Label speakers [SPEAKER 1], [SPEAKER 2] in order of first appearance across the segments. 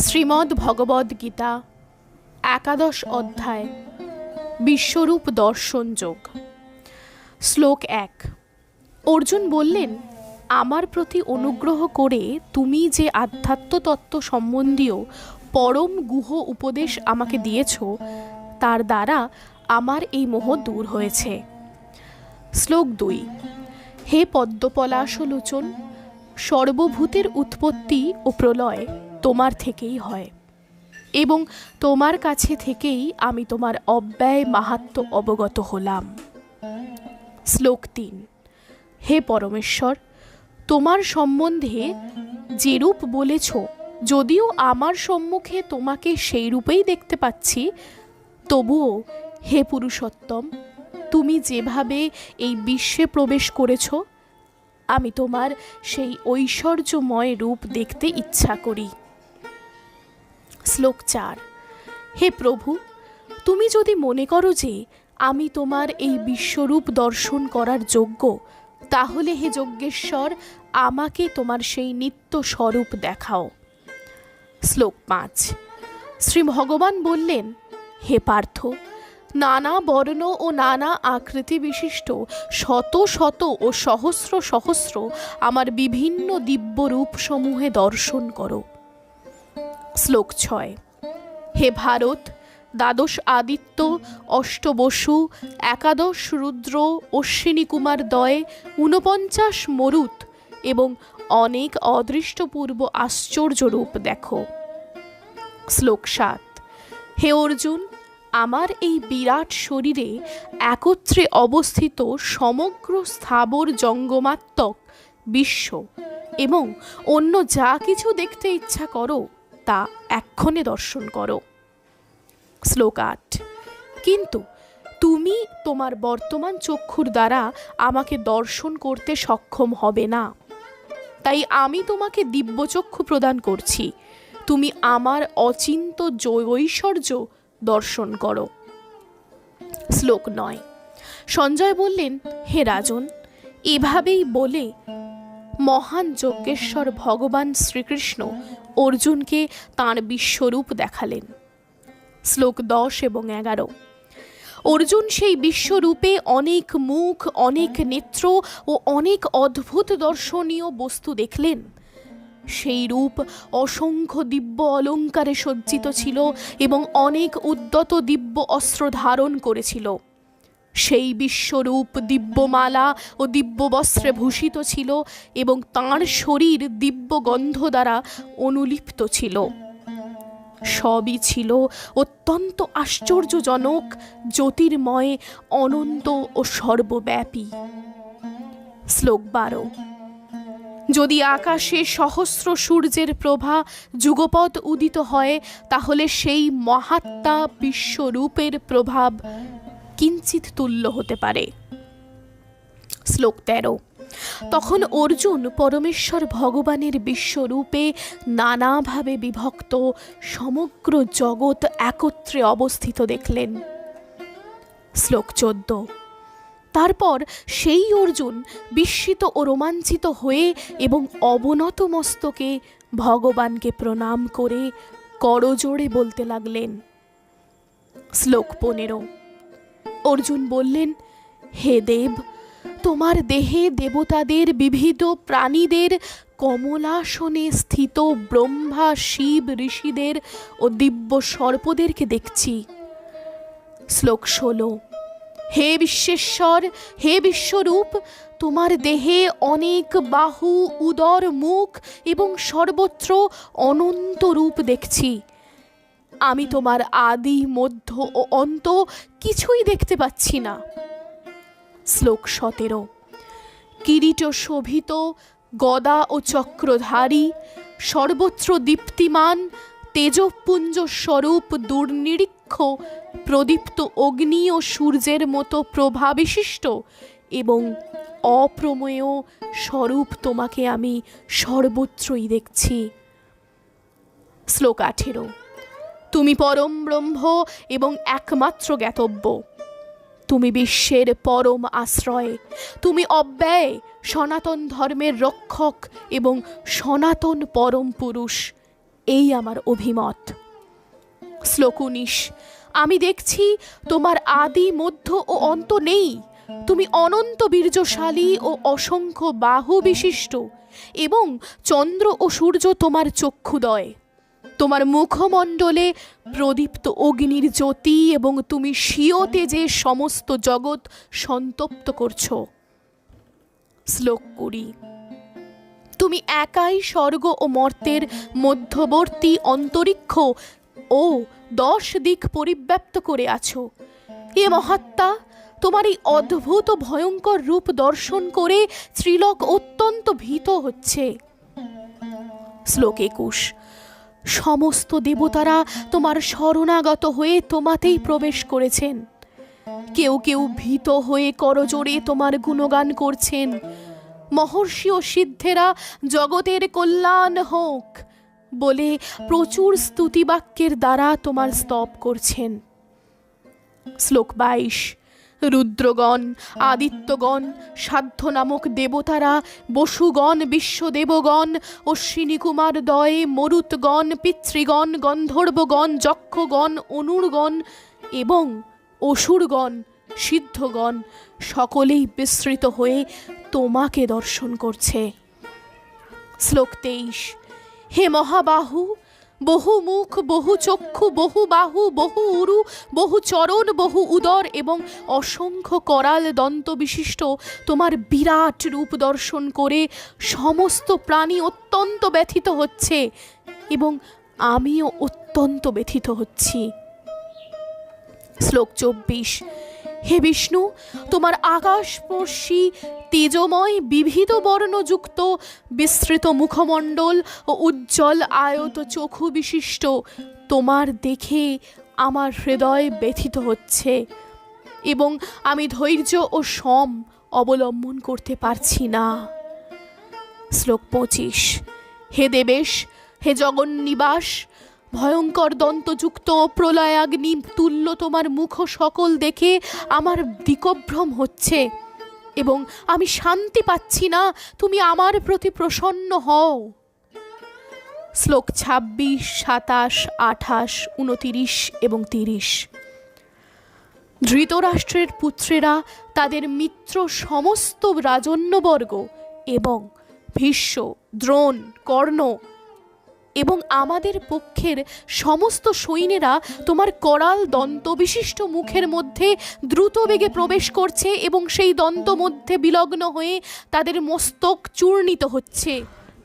[SPEAKER 1] শ্রীমদ্ ভগবদ্ গীতা একাদশ অধ্যায় বিশ্বরূপ দর্শন যোগ। শ্লোক 1। অর্জুন বললেন, আমার প্রতি অনুগ্রহ করে তুমি যে আধ্যাত্ম তত্ত্ব সম্বন্ধীয় পরম গুহ উপদেশ আমাকে দিয়েছ, তার দ্বারা আমার এই মোহ দূর হয়েছে। শ্লোক 2। হে পদ্মপলাশলোচন, সর্বভূতের উৎপত্তি ও প্রলয় তোমার থেকেই হয় এবং তোমার কাছে থেকেই আমি তোমার অব্যয় মাহাত্ম্য অবগত হলাম। শ্লোক 3। হে পরমেশ্বর, তোমার সম্বন্ধে যেরূপ বলেছ, যদিও আমার সম্মুখে তোমাকে সেই রূপেই দেখতে পাচ্ছি, তবুও হে পুরুষোত্তম, তুমি যেভাবে এই বিশ্বে প্রবেশ করেছ, আমি তোমার সেই ঐশ্বর্যময় রূপ দেখতে ইচ্ছা করি। শ্লোক 4। হে প্রভু, তুমি যদি মনে করো যে আমি তোমার এই বিশ্বরূপ দর্শন করার যোগ্য, তাহলে হে যজ্ঞেশ্বর, আমাকে তোমার সেই নিত্য স্বরূপ দেখাও। শ্লোক 5। শ্রী ভগবান বললেন, হে পার্থ, নানা বর্ণ ও নানা আকৃতি বিশিষ্ট শত শত ও সহস্র সহস্র আমার বিভিন্ন দিব্য রূপসমূহে দর্শন করো। শ্লোক 6। হে ভারত, দ্বাদশ আদিত্য, অষ্টবসু, একাদশ রুদ্র, অশ্বিনী কুমার দ্বয়, 49 মরুত এবং অনেক অদৃষ্টপূর্ব আশ্চর্য রূপ দেখো। শ্লোক 7। হে অর্জুন, আমার এই বিরাট শরীরে একত্রে অবস্থিত সমগ্র স্থাবর জঙ্গমাত্মক বিশ্ব এবং অন্য যা কিছু দেখতে ইচ্ছা করো, তা এক্ষণে দর্শন করো। শ্লোক 8। কিন্তু তুমি তোমার বর্তমান চক্ষুর দ্বারা আমাকে দর্শন করতে সক্ষম হবে না, তাই আমি তোমাকে দিব্যচক্ষু প্রদান করছি। তুমি আমার অচিন্ত ঐশ্বর্য দর্শন করো। শ্লোক 9। সঞ্জয় বললেন, হে রাজন, এভাবেই বলে মহান যজ্ঞেশ্বর ভগবান শ্রীকৃষ্ণ অর্জুনকে তাঁর বিশ্বরূপ দেখালেন। শ্লোক 10 এবং 11। অর্জুন সেই বিশ্বরূপে অনেক মুখ, অনেক নেত্র ও অনেক অদ্ভুত দর্শনীয় বস্তু দেখলেন। সেই রূপ অসংখ্য দিব্য অলঙ্কারে সজ্জিত ছিল এবং অনেক উদ্যত দিব্য অস্ত্র ধারণ করেছিল। সেই বিশ্বরূপ দিব্যমালা ও দিব্য বস্ত্রে ভূষিত ছিল এবং তাঁর শরীর দিব্য গন্ধ দ্বারা অনুলিপ্ত ছিল। সবই ছিল অত্যন্ত আশ্চর্যজনক, জ্যোতির্ময়, অনন্ত ও সর্বব্যাপী। শ্লোক 12। যদি আকাশে সহস্র সূর্যের প্রভা যুগপৎ উদিত হয়, তাহলে সেই মহাত্মা বিশ্বরূপের প্রভাব কিঞ্চিত তুল্য হতে পারে। শ্লোক 13। তখন অর্জুন পরমেশ্বর ভগবানের বিশ্বরূপে নানাভাবে বিভক্ত সমগ্র জগৎ একত্রে অবস্থিত দেখলেন। শ্লোক 14। তারপর সেই অর্জুন বিস্মিত ও রোমাঞ্চিত হয়ে এবং অবনত মস্তকে ভগবানকে প্রণাম করে করজোড়ে বলতে লাগলেন। শ্লোক 15। অর্জুন বললেন, হে দেব, তোমার দেহে দেবতাদের, বিবিধ প্রাণীদের, কমলাসনে স্থিত ব্রহ্মা, শিব, ঋষিদের ও দিব্য সর্পদেরকে দেখছি। শ্লোক 16। হে বিশ্বেশ্বর, হে বিশ্বরূপ, তোমার দেহে অনেক বাহু, উদর, মুখ এবং সর্বত্র অনন্ত রূপ দেখছি। আমি তোমার আদি, মধ্য ও অন্ত কিছুই দেখতে পাচ্ছি না। শ্লোক 17। কিরীট শোভিত, গদা ও চক্রধারী, সর্বত্র দীপ্তিমান, তেজপুঞ্জ স্বরূপ, দুর্নিরীক্ষ, প্রদীপ্ত অগ্নি ও সূর্যের মতো প্রভাবিশিষ্ট এবং অপ্রমেয় স্বরূপ তোমাকে আমি সর্বত্রই দেখছি। শ্লোক 18। তুমি পরম ব্রহ্ম এবং একমাত্র জ্ঞাতব্য। তুমি বিশ্বের পরম আশ্রয়। তুমি অব্যয়, সনাতন ধর্মের রক্ষক এবং সনাতন পরম পুরুষ। এই আমার অভিমত। শ্লোক 19। আমি দেখছি তোমার আদি মধ্য ও অন্ত নেই। তুমি অনন্ত বীর্যশালী ও অসংখ্য বাহু বিশিষ্ট, এবং চন্দ্র ও সূর্য তোমার চক্ষুদয়। তোমার মুখমণ্ডলে প্রদীপ্ত অগ্নির জ্যোতি, এবং তুমি স্বীয় তেজে সমস্ত জগৎ সন্তপ্ত করছো। শ্লোক 20। তুমি একাই স্বর্গ ও মর্তের মধ্যবর্তী অন্তরিক্ষ ও 10 দিক পরিব্যাপ্ত করে আছো। এ মহাত্মা, তোমার এই অদ্ভুত ভয়ঙ্কর রূপ দর্শন করে ত্রিলোক অত্যন্ত ভীত হচ্ছে। শ্লোক 21। সমস্ত দেবতারা তোমার শরণাগত হয়ে তোমাতেই প্রবেশ করেছেন। কেউ কেউ ভীত হয়ে করজোড়ে তোমার গুণগান করছেন। মহর্ষি ও সিদ্ধেরা জগতের কল্যাণ হোক বলে প্রচুর স্তুতিবাক্যের দ্বারা তোমার স্তব করছেন। শ্লোক 22। রুদ্রগণ, আদিত্যগণ, সাধ্য নামক দেবতারা, বসুগণ, বিশ্বদেবগণ, অশ্বিনী কুমার দয়, মরুতগণ, পিতৃগণ, গন্ধর্বগণ, যক্ষগণ, অনুরগণ এবং অসুরগণ, সিদ্ধগণ সকলেই বিস্মৃত হয়ে তোমাকে দর্শন করছে। শ্লোক 23। হে মহাবাহু, বহু মুখ, বহু চক্ষু, বহু বাহু, বহু উরু, বহু চরণ, বহু উদর এবং অসংখ্য করাল দন্ত বিশিষ্ট তোমার বিরাট রূপ দর্শন করে সমস্ত প্রাণী অত্যন্ত ব্যথিত হচ্ছে, এবং আমিও অত্যন্ত ব্যথিত হচ্ছি। শ্লোক 24। হে বিষ্ণু, তোমার আকাশস্পর্শী তেজময় বিবিধ বর্ণযুক্ত বিস্তৃত মুখমণ্ডল ও উজ্জ্বল আয়ত চক্ষু বিশিষ্ট তোমার দেখে আমার হৃদয় ব্যথিত হচ্ছে, এবং আমি ধৈর্য ও সম অবলম্বন করতে পারছি না। শ্লোক 25। হে দেবেশ, হে জগন্নিবাস, ভয়ঙ্কর দন্তযুক্ত প্রলয়াগ্নি তুল্য তোমার মুখ সকল দেখে আমার দিকভ্রম হচ্ছে, এবং আমি শান্তি পাচ্ছি না। তুমি আমার প্রতি প্রসন্ন হও। শ্লোক 26, 27, 28, 29 এবং 30। ধৃতরাষ্ট্রের পুত্রেরা তাদের মিত্র সমস্ত রাজন্যবর্গ এবং ভীষ্ম, দ্রোণ, কর্ণ এবং আমাদের পক্ষের সমস্ত সৈন্যেরা তোমার করাল দন্তবিশিষ্ট মুখের মধ্যে দ্রুত বেগে প্রবেশ করছে, এবং সেই দন্ত মধ্যে বিলগ্ন হয়ে তাদের মস্তক চূর্ণিত হচ্ছে।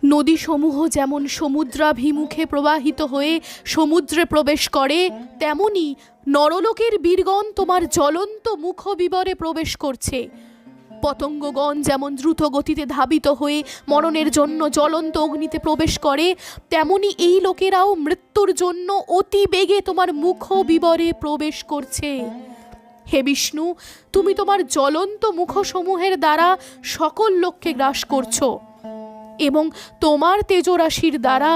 [SPEAKER 1] নদীসমূহ যেমন সমুদ্রাভিমুখে প্রবাহিত হয়ে সমুদ্রে প্রবেশ করে, তেমনি নরলোকের বীরগণ তোমার জ্বলন্ত মুখবিবরে প্রবেশ করছে। পতঙ্গগণ যেমন দ্রুত গতিতে ধাবিত হয়ে মরণের জন্য জ্বলন্ত অগ্নিতে প্রবেশ করে, তেমনি এই লোকেরাও মৃত্যুর জন্য অতি বেগে তোমার মুখবিবরে প্রবেশ করছে। হে বিষ্ণু, তুমি তোমার জ্বলন্ত মুখসমূহের দ্বারা সকল লোককে গ্রাস করছো, এবং তোমার তেজরাশির দ্বারা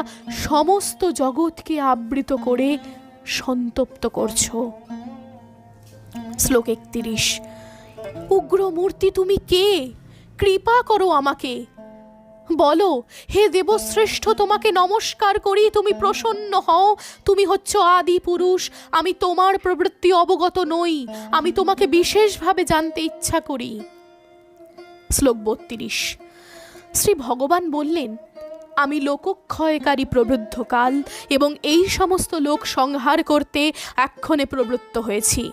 [SPEAKER 1] সমস্ত জগৎকে আবৃত করে সন্তপ্ত করছো। শ্লোক 31। উগ্র মূর্তি তুমি কে? কৃপা করো আমাকে। বলো, হে দেবশ্রেষ্ঠ, তোমাকে নমস্কার করি, তুমি প্রসন্ন হও। তুমি হচ্ছ আদি পুরুষ। আমি তোমার প্রবৃত্তি অবগত নই। আমি তোমাকে বিশেষভাবে জানতে ইচ্ছা করি। শ্লোক 32। শ্রী ভগবান বললেন, আমি লোকক্ষয়কারী প্রবৃদ্ধকাল এবং এই সমস্ত লোক সংহার করতে এক্ষণে প্রবৃত্ত হয়েছি।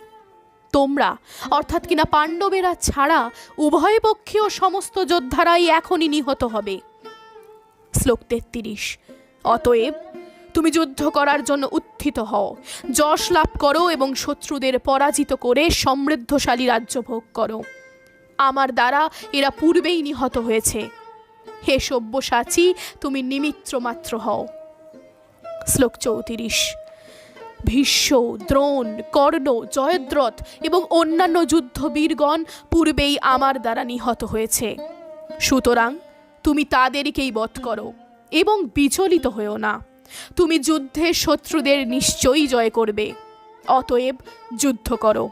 [SPEAKER 1] তোমরা অর্থাৎ কিনা পাণ্ডবেরা ছাড়া উভয় পক্ষীয় সমস্ত যোদ্ধারাই এখনই নিহত হবে। শ্লোক 33। অতএব তুমি যুদ্ধ করার জন্য উত্থিত হও, যশ লাভ করো এবং শত্রুদের পরাজিত করে সমৃদ্ধশালী রাজ্য ভোগ করো। আমার দ্বারা এরা পূর্বেই নিহত হয়েছে। হে সব্যসাচী, তুমি নিমিত্র মাত্র হও। শ্লোক 34। ভীষ্ম, দ্রোণ, কর্ণ, জয়দ্রথ এবং অন্যান্য যুদ্ধবীরগণ পূর্বেই আমার দ্বারা নিহত হয়েছে। সুতরাং তুমি তাদেরকেই বধ করো এবং বিচলিত হয়েও না। তুমি যুদ্ধে শত্রুদের নিশ্চয়ই জয় করবে। অতএব যুদ্ধ করো।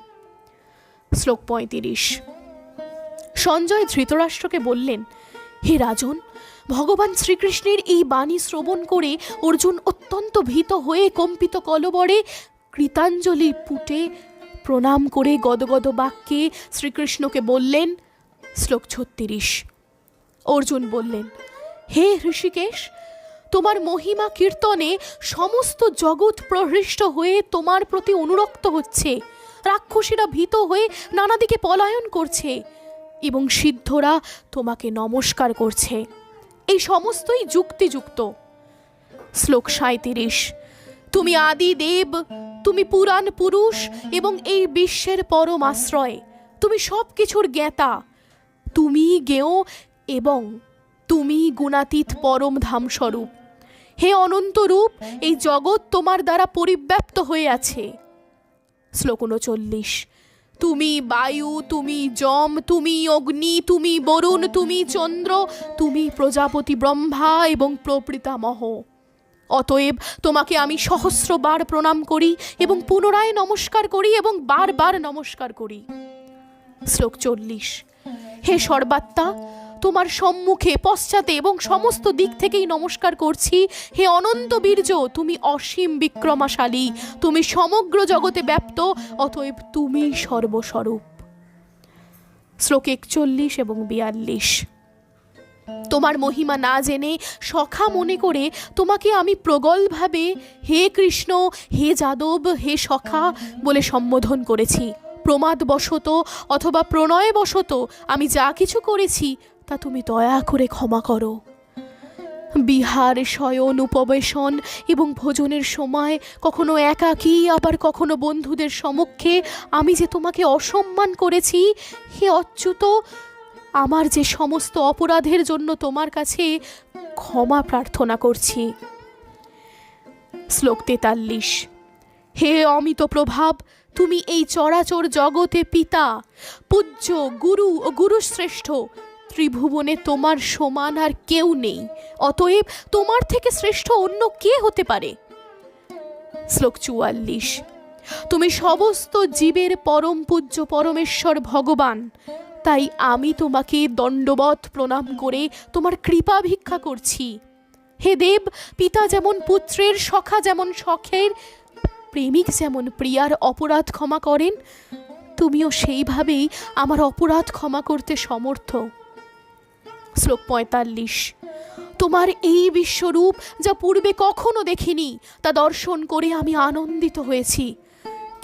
[SPEAKER 1] শ্লোক 35। সঞ্জয় ধৃতরাষ্ট্রকে বললেন, হে রাজন, ভগবান শ্রীকৃষ্ণের এই বাণী শ্রবণ করে অর্জুন অত্যন্ত ভীত হয়ে কম্পিত কলবরে কৃতাঞ্জলি পুটে প্রণাম করে গদগদ বাক্যে শ্রীকৃষ্ণকে বললেন। শ্লোক 36। অর্জুন বললেন, হে ঋষিকেশ, তোমার মহিমা কীর্তনে সমস্ত জগৎ প্রহৃষ্ট হয়ে তোমার প্রতি অনুরক্ত হচ্ছে। রাক্ষসীরা ভীত হয়ে নানা দিকে পলায়ন করছে এবং সিদ্ধরা তোমাকে নমস্কার করছে। এই সমস্তই যুক্তিযুক্ত। শ্লোক 37। তুমি আদি দেব, তুমি পুরাণ পুরুষ এবং এই বিশ্বের পরম আশ্রয়। তুমি সব কিছুর জ্ঞাতা, তুমি জ্ঞেয় এবং তুমি গুণাতীত পরম ধামস্বরূপ। হে অনন্ত রূপ, এই জগৎ তোমার দ্বারা পরিব্যাপ্ত হয়ে আছে। শ্লোক 39। তুমি বায়ু, তুমি যম, তুমি অগ্নি, তুমি বরুণ, তুমি চন্দ্র, তুমি প্রজাপতি ব্রহ্মা এবং প্রপিতামহ। অতএব তোমাকে আমি সহস্রবার প্রণাম করি এবং পুনরায় নমস্কার করি এবং বারবার নমস্কার করি। শ্লোক 40। হে সর্বাত্মা, তোমার সম্মুখে, পশ্চাতে এবং সমস্ত দিক থেকেই নমস্কার করছি। হে অনন্ত বীর্য, তুমি অসীম বিক্রমাশালী, তুমি সমগ্র জগতে ব্যাপ্ত, অতএব তুমি সর্বস্বরূপ। শ্লোক 41 এবং 42। তোমার মহিমা না জেনে সখা মনে করে তোমাকে আমি প্রগলভাবে হে কৃষ্ণ, হে যাদব, হে সখা বলে সম্বোধন করেছি। প্রমাদবশত অথবা প্রণয়বশত আমি যা কিছু করেছি তা তুমি দয়া করে ক্ষমা করো। বিহার, শয়ন, উপবেশন এবং ভোজনের সময়, কখনো একাকী আবার কখনো বন্ধুদের সমক্ষে আমি যে তোমাকে অসম্মান করেছি, হে অচ্যুত, আমার যে সমস্ত অপরাধের জন্য তোমার কাছে ক্ষমা প্রার্থনা করছি। শ্লোক 43। হে অমিত প্রভাব, তুমি এই চরাচর জগতে পিতা, পূজ্য, গুরু ও গুরুশ্রেষ্ঠ। ত্রিভুবনে তোমার সমান আর কেউ নেই, অতএব তোমার থেকে শ্রেষ্ঠ অন্য কে হতে পারে? শ্লোক 44। তুমি সমস্ত জীবের পরম পূজ্য পরমেশ্বর ভগবান, তাই আমি তোমাকে দণ্ডবৎ প্রণাম করে তোমার কৃপা ভিক্ষা করছি। হে দেব, পিতা যেমন পুত্রের, সখা যেমন সখের, প্রেমিক যেমন প্রিয়ার অপরাধ ক্ষমা করেন, তুমিও সেইভাবেই আমার অপরাধ ক্ষমা করতে সমর্থ। শ্লোক 45। তোমার এই বিশ্বরূপ যা পূর্বে কখনো দেখিনি, তা দর্শন করে আমি আনন্দিত হয়েছি,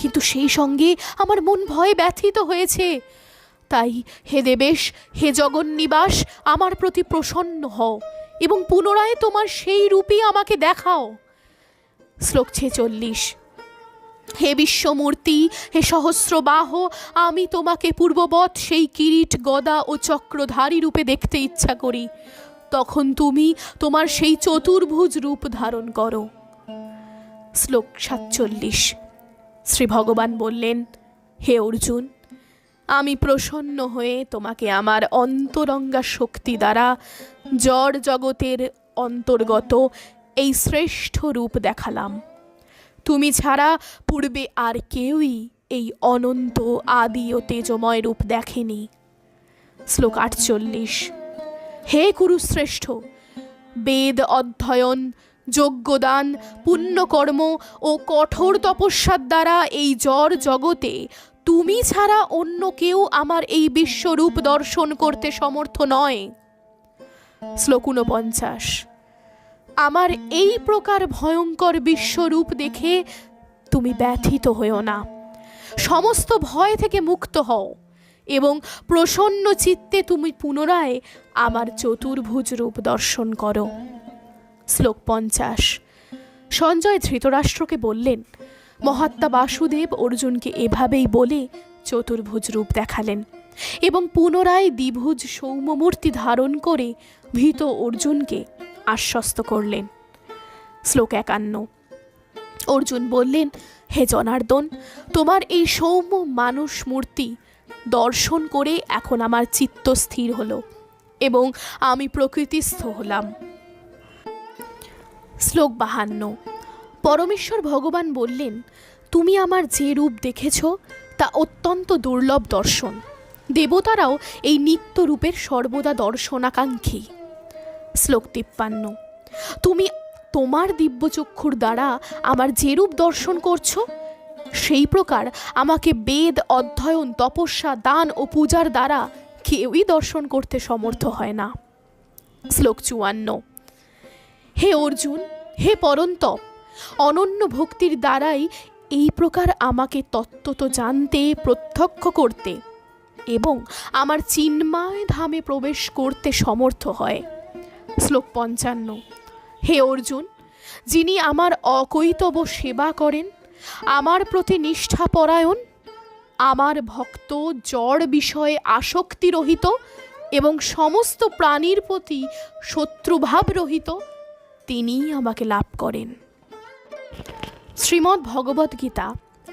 [SPEAKER 1] কিন্তু সেই সঙ্গে আমার মন ভয়ে ব্যথিত হয়েছে। তাই হে দেবেশ, হে জগন্নিবাস, আমার প্রতি প্রসন্ন হও এবং পুনরায় তোমার সেই রূপই আমাকে দেখাও। শ্লোক 46। হে বিশ্বমূর্তি, হে সহস্রবাহ, আমি তোমাকে পূর্ববৎ সেই কিরীট, গদা ও চক্রধারী রূপে দেখতে ইচ্ছা করি। তখন তুমি তোমার সেই চতুর্ভুজ রূপ ধারণ করো। শ্লোক 47। শ্রী ভগবান বললেন, হে অর্জুন, আমি প্রসন্ন হয়ে তোমাকে আমার অন্তরঙ্গা শক্তি দ্বারা জড় জগতের অন্তর্গত এই শ্রেষ্ঠ রূপ দেখালাম। তুমি ছাড়া পূর্বে আর কেউই এই অনন্ত আদি ও তেজময় রূপ দেখেনি। শ্লোক 48। হে কুরুশ্রেষ্ঠ, বেদ অধ্যয়ন, যজ্ঞদান, পুণ্যকর্ম ও কঠোর তপস্যার দ্বারা এই জড় জগতে তুমি ছাড়া অন্য কেউ আমার এই বিশ্বরূপ দর্শন করতে সমর্থ নয়। শ্লোক 49। আমার এই প্রকার ভয়ঙ্কর বিশ্বরূপ দেখে তুমি ব্যথিত হও না, সমস্ত ভয় থেকে মুক্ত হও এবং প্রসন্ন চিত্তে তুমি পুনরায় আমার চতুর্ভুজ রূপ দর্শন করো। শ্লোক 50। সঞ্জয় ধৃতরাষ্ট্রকে বললেন, মহাত্মা বাসুদেব অর্জুনকে এভাবেই বলে চতুর্ভুজ রূপ দেখালেন এবং পুনরায় দ্বিভুজ সৌম্যমূর্তি ধারণ করে ভীত অর্জুনকে আশ্বস্ত করলেন। শ্লোক 51। অর্জুন বললেন, হে জনার্দন, তোমার এই সৌম্য মানুষ মূর্তি দর্শন করে এখন আমার চিত্ত স্থির হলো এবং আমি প্রকৃতিস্থ হলাম। শ্লোক 52। পরমেশ্বর ভগবান বললেন, তুমি আমার যে রূপ দেখেছ তা অত্যন্ত দুর্লভ দর্শন। দেবতারাও এই নিত্যরূপের সর্বদা দর্শনাকাঙ্ক্ষী। শ্লোক 53। তুমি তোমার দিব্যচক্ষুর দ্বারা আমার যে রূপ দর্শন করছো, সেই প্রকার আমাকে বেদ অধ্যয়ন, তপস্যা, দান ও পূজার দ্বারা কেউই দর্শন করতে সমর্থ হয় না। শ্লোক 54। হে অর্জুন, হে পরন্তপ, অনন্য ভক্তির দ্বারাই এই প্রকার আমাকে তত্ত্বত জানতে, প্রত্যক্ষ করতে এবং আমার চিন্ময় ধামে প্রবেশ করতে সমর্থ হয়। শ্লোক 55। হে অর্জুন, যিনি আমার অকৈতব সেবা করেন, আমার প্রতি নিষ্ঠাপরায়ণ, আমার ভক্ত, জড় বিষয়ে আসক্তি রহিত এবং সমস্ত প্রাণীর প্রতি শত্রুভাব রহিত, তিনিই আমাকে লাভ করেন। শ্রীমদ্ ভগবদ্ গীতা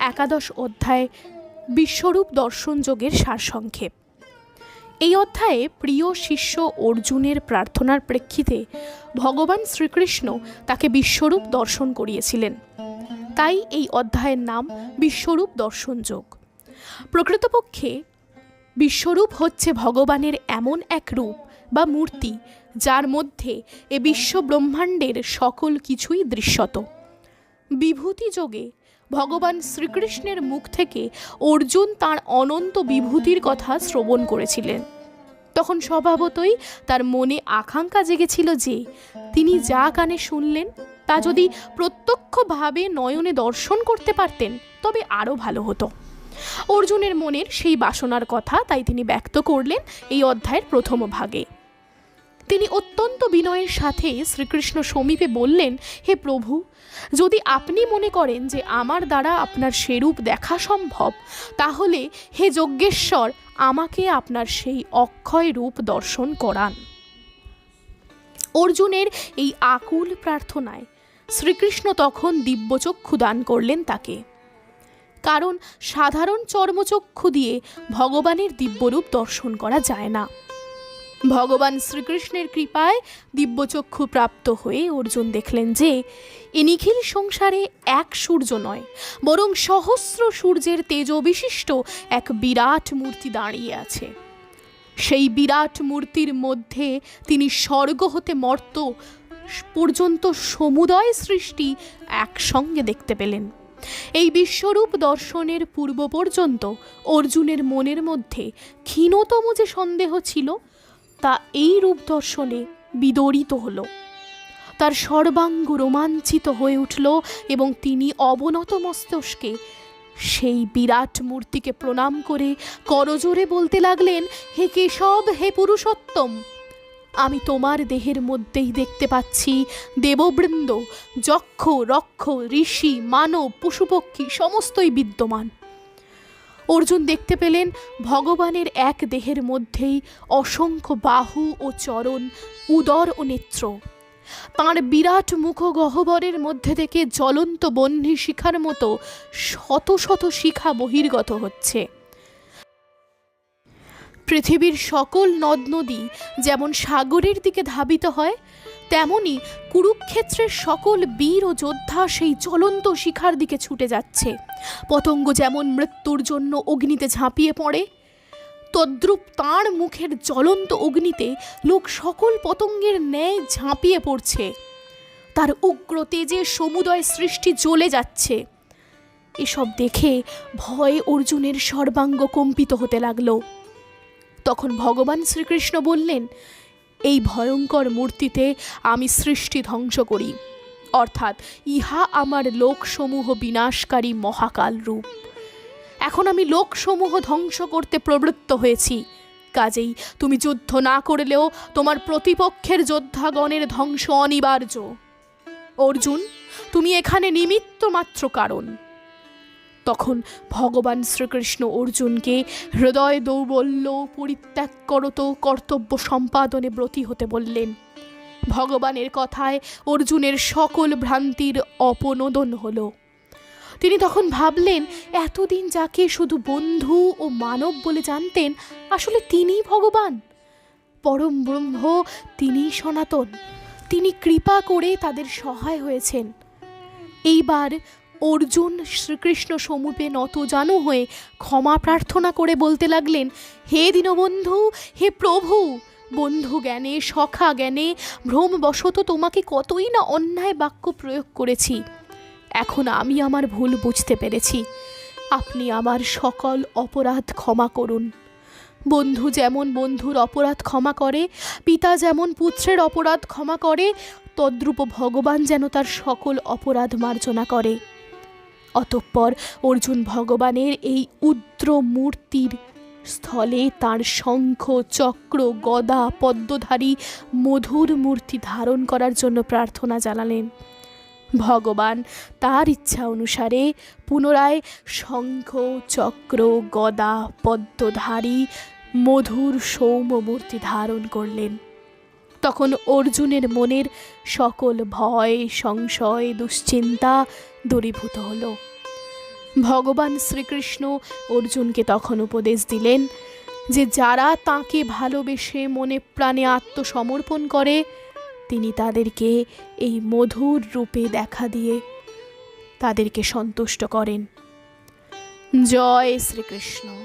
[SPEAKER 1] 11 অধ্যায় বিশ্বরূপ দর্শন যোগের সারসংক্ষেপ। এই অধ্যায়ে প্রিয় শিষ্য অর্জুনের প্রার্থনার প্রেক্ষিতে ভগবান শ্রীকৃষ্ণ তাকে বিশ্বরূপ দর্শন করিয়েছিলেন। তাই এই অধ্যায়ের নাম বিশ্বরূপ দর্শন যোগ। প্রকৃতপক্ষে বিশ্বরূপ হচ্ছে ভগবানের এমন এক রূপ বা মূর্তি, যার মধ্যে এ বিশ্ব ব্রহ্মাণ্ডের সকল কিছুই দৃশ্যত। বিভূতি যোগে ভগবান শ্রীকৃষ্ণের মুখ থেকে অর্জুন তাঁর অনন্ত বিভূতির কথা শ্রবণ করেছিলেন। তখন স্বভাবতই তার মনে আকাঙ্ক্ষা জেগেছিল যে তিনি যা কানে শুনলেন তা যদি প্রত্যক্ষভাবে নয়নে দর্শন করতে পারতেন তবে আরও ভালো হতো। অর্জুনের মনের সেই বাসনার কথা তাই তিনি ব্যক্ত করলেন এই অধ্যায়ের প্রথম ভাগে। তিনি অত্যন্ত বিনয়ের সাথে শ্রীকৃষ্ণ সমীপে বললেন, হে প্রভু, যদি আপনি মনে করেন যে আমার দ্বারা আপনার সেরূপ দেখা সম্ভব, তাহলে হে যজ্ঞেশ্বর, আমাকে আপনার সেই অক্ষয় রূপ দর্শন করান। অর্জুনের এই আকুল প্রার্থনায় শ্রীকৃষ্ণ তখন দিব্যচক্ষু দান করলেন তাকে। কারণ সাধারণ চর্মচক্ষু দিয়ে ভগবানের দিব্যরূপ দর্শন করা যায় না। ভগবান শ্রীকৃষ্ণের কৃপায় দিব্যচক্ষু প্রাপ্ত হয়ে অর্জুন দেখলেন যে এ নিখিল সংসারে এক সূর্য নয়, বরং সহস্র সূর্যের তেজবিশিষ্ট এক বিরাট মূর্তি দাঁড়িয়ে আছে। সেই বিরাট মূর্তির মধ্যে তিনি স্বর্গ হতে মর্ত পর্যন্ত সমুদয় সৃষ্টি একসঙ্গে দেখতে পেলেন। এই বিশ্বরূপ দর্শনের পূর্ব পর্যন্ত অর্জুনের মনের মধ্যে ক্ষীণতম যে সন্দেহ ছিল তা এই রূপ দর্শনে বিদরিত হল। তার সর্বাঙ্গ রোমাঞ্চিত হয়ে উঠল এবং তিনি অবনত মস্তকে সেই বিরাট মূর্তিকে প্রণাম করে করজোরে বলতে লাগলেন, হে কেশব, হে পুরুষোত্তম, আমি তোমার দেহের মধ্যেই দেখতে পাচ্ছি দেববৃন্দ, যক্ষ, রক্ষ, ঋষি, মানব, পশুপক্ষী সমস্তই বিদ্যমান। অর্জুন দেখতে পেলেন ভগবানের এক দেহের মধ্যেই অসংখ্য বাহু ও চরণ, উদর ও নেত্র। তাঁর বিরাট মুখগহ্বরের মধ্যে থেকে জ্বলন্ত বহ্নি শিখার মতো শত শত শিখা বহির্গত হচ্ছে। পৃথিবীর সকল নদ নদী যেমন সাগরের দিকে ধাবিত হয়, তেমনি কুরুক্ষেত্রের সকল বীর ও যোদ্ধা সেই জ্বলন্ত শিখার দিকে ছুটে যাচ্ছে। পতঙ্গ যেমন মৃত্যুর জন্য অগ্নিতে ঝাঁপিয়ে পড়ে, তদ্রূপ তাঁর মুখের জ্বলন্ত অগ্নিতে লোক সকল পতঙ্গের ন্যায় ঝাঁপিয়ে পড়ছে। তার উগ্র তেজে সমুদয় সৃষ্টি জ্বলে যাচ্ছে। এসব দেখে ভয়ে অর্জুনের সর্বাঙ্গ কম্পিত হতে লাগলো। তখন ভগবান শ্রীকৃষ্ণ বললেন, এই ভয়ঙ্কর মূর্তিতে আমি সৃষ্টি ধ্বংস করি, অর্থাৎ ইহা আমার লোকসমূহ বিনাশকারী মহাকাল রূপ। এখন আমি লোকসমূহ ধ্বংস করতে প্রবৃত্ত হয়েছি, কাজেই তুমি যুদ্ধ না করলেও তোমার প্রতিপক্ষের যোদ্ধাগণের ধ্বংস অনিবার্য। অর্জুন, তুমি এখানে নিমিত্ত মাত্র কারণ। তখন ভগবান শ্রীকৃষ্ণ অর্জুনকে হৃদয় দৌর্বল্য পরিত্যাগ করত কর্তব্য সম্পাদনে ব্রতী হতে বললেন। ভগবানের কথায় অর্জুনের সকল ভ্রান্তির অপনোদন হল। তিনি তখন ভাবলেন, এতদিন যাকে শুধু বন্ধু ও মানব বলে জানতেন, আসলে তিনিই ভগবান, পরম ব্রহ্ম, তিনিই সনাতন। তিনি কৃপা করে তাদের সহায় হয়েছেন। এইবার অর্জুন শ্রীকৃষ্ণ সমুপে নতজানু হয়ে ক্ষমা প্রার্থনা করে বলতে লাগলেন, হে দীনবন্ধু, হে প্রভু, বন্ধু জ্ঞানে সখা জ্ঞানে ভ্রমবশত তোমাকে কতই না অন্যায় বাক্য প্রয়োগ করেছি। এখন আমি আমার ভুল বুঝতে পেরেছি। আপনি আমার সকল অপরাধ ক্ষমা করুন। বন্ধু যেমন বন্ধুর অপরাধ ক্ষমা করে, পিতা যেমন পুত্রের অপরাধ ক্ষমা করে, তদ্রূপ ভগবান যেন তার সকল অপরাধ মার্জনা করে। অতঃপর অর্জুন ভগবানের এই উদ্র মূর্তির স্থলে তার শঙ্খ চক্র গদা পদ্মধারী মধুর মূর্তি ধারণ করার জন্য প্রার্থনা জানালেন। ভগবান তার ইচ্ছা অনুসারে পুনরায় শঙ্খ চক্র গদা পদ্মধারী মধুর সৌম্য মূর্তি ধারণ করলেন। তখন অর্জুনের মনের সকল ভয় সংশয় দুশ্চিন্তা দূরীভূত হল। ভগবান শ্রীকৃষ্ণ অর্জুনকে তখন উপদেশ দিলেন যে যারা তাঁকে ভালোবেসে মনে প্রাণে আত্মসমর্পণ করে, তিনি তাদেরকে এই মধুর রূপে দেখা দিয়ে তাদেরকে সন্তুষ্ট করেন। জয় শ্রীকৃষ্ণ।